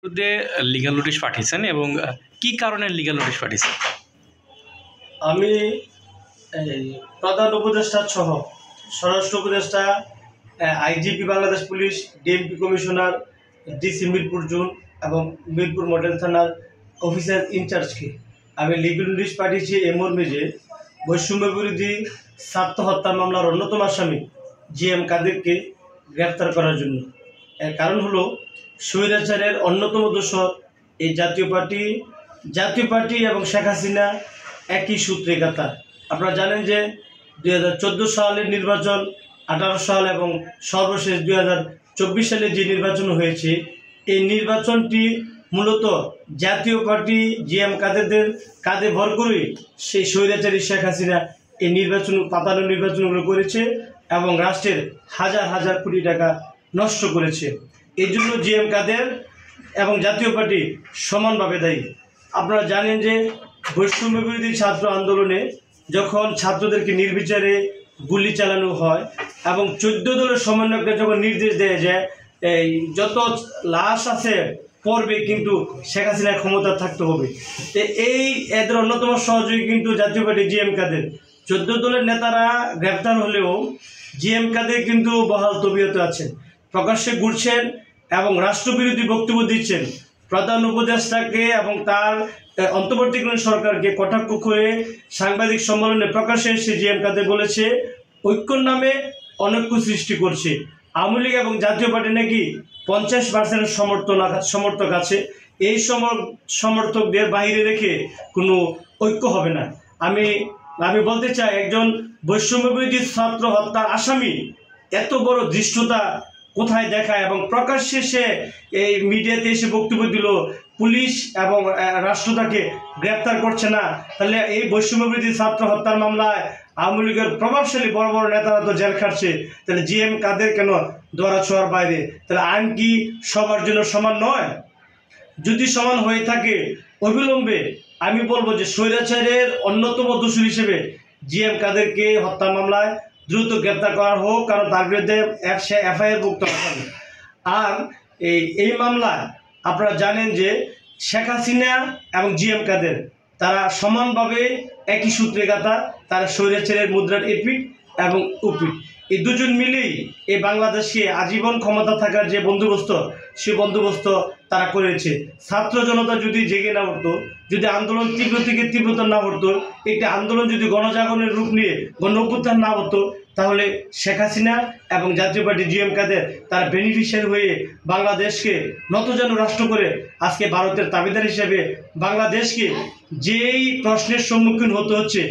বিরুদ্ধে legal notice পাঠিয়েছেন এবং কি কারণে লিগ্যাল নোটিশ পাঠিয়েছেন? আমি এই প্রধান উপদেষ্টা সহ স্বরাষ্ট্র উপদেষ্টা, IGP Bangladesh police, DMP commissioner, DC Mirpur zone এবং মিরপুর মডেল থানার অফিসার ইনচার্জকে আমি লিগ্যাল নোটিশ পাঠিয়েছি এই মর্মে যে বৈষম্য বিরোধী ছাত্র হত্যা মামলার অন্যতম আসামি জিএম কাদেরকে গ্রেফতার করার জন্য। এর কারণ হলো স্বৈরাচারের অন্যতম দোষর এই জাতীয় পার্টি এবং শেখ হাসিনা একই সূত্রে গাথা। আপনারা জানেন যে 2014 সালের নির্বাচন, 18 সাল এবং সর্বশেষ 2024 সালে যে নির্বাচন হয়েছে, এই নির্বাচনটি মূলত জাতীয় পার্টি জিএম কাদেরদের কাঁধে ভর করে সেই স্বৈরাচারী শেখ হাসিনা এই পাতানো নির্বাচনগুলো করেছে এবং রাষ্ট্রের হাজার হাজার কোটি টাকা নষ্ট করেছে। এই জন্য জিএম কাদের এবং জাতীয় পার্টি সমানভাবে দায়ী। আপনারা জানেন যে বৈষম্য বিরোধী ছাত্র আন্দোলনে যখন ছাত্রদেরকে নির্বিচারে গুলি চালানো হয় এবং 14 দলের সমন্বয়কে যখন নির্দেশ দেয় যে এই যত লাশ আছে পড়বে কিন্তু শেখ হাসিনার ক্ষমতা থাকতে হবে, তো এদের অন্যতম সহযোগী কিন্তু জাতীয় পার্টি জিএম কাদের। 14 দলের নেতারা গ্রেফতার হলেও জিএম কাদের কিন্তু বহাল তবিয়তে আছেন, প্রকাশ্যে ঘুরছেন এবং রাষ্ট্রবিরোধী বক্তব্য দিচ্ছেন। প্রধান উপদেষ্টাকে এবং তার অন্তর্বর্তীকালীন সরকারকে কটাক্ষ করে সাংবাদিক সম্মেলনে প্রকাশ্যে এসে জিএম কাদের বলেছে ঐক্যর নামে অনৈক্য সৃষ্টি করছে। আওয়ামী লীগ এবং জাতীয় পার্টি নাকি 50% সমর্থক আছে, এই সমর্থকদের বাইরে রেখে কোনো ঐক্য হবে না। আমি বলতে চাই, একজন বৈষম্য বিরোধী ছাত্র হত্যার আসামি এত বড় ধৃষ্টতা কোথায় দেখায় এবং প্রকাশ্যে সে এই মিডিয়াতে এসে বক্তব্য দিল পুলিশ এবং রাষ্ট্র তাকে গ্রেপ্তার করছে না, তাহলে এই বৈষম্য বিরোধী ছাত্র হত্যার মামলায় আওয়ামী লীগের প্রভাবশালী বড় বড় নেতারা তো জেল খাটছে, তাহলে জিএম কাদের কেন ধরা ছোঁয়ার বাইরে? তাহলে আইন কি সবার জন্য সমান নয়? যদি সমান হয়ে থাকে অবিলম্বে আমি বলবো যে স্বৈরাচারের অন্যতম দোষী হিসেবে জিএম কাদেরকে হত্যা মামলায় দ্রুত গ্রেপ্তার করা হোক, কারণ তার বিরুদ্ধে এফআইআর ভুক্ত হবে। আর এই মামলায় আপনারা জানেন যে শেখ হাসিনা এবং জিএম কাদের তারা সমানভাবে একই সূত্রে গাথা, তারা স্বৈরাচারের মুদ্রার এপিঠ এবং উপিঠ। এই দুজন মিলেই এই বাংলাদেশকে আজীবন ক্ষমতা থাকার যে বন্দোবস্ত, সে বন্দোবস্ত তারা করেছে। ছাত্র জনতা যদি জেগে না উঠতো, যদি আন্দোলন তীব্র থেকে তীব্রতা না হতো, একটি আন্দোলন যদি গণজাগরণের রূপ নিয়ে গণ অভ্যুত্থান না হতো, তাহলে শেখ হাসিনা এবং জাতীয় পার্টি জিএম কাদের তারা বেনিফিশিয়ারি হয়ে বাংলাদেশকে নতজানু রাষ্ট্র করে আজকে ভারতের দাবিদার হিসেবে বাংলাদেশকে যেই প্রশ্নের সম্মুখীন হতে হচ্ছে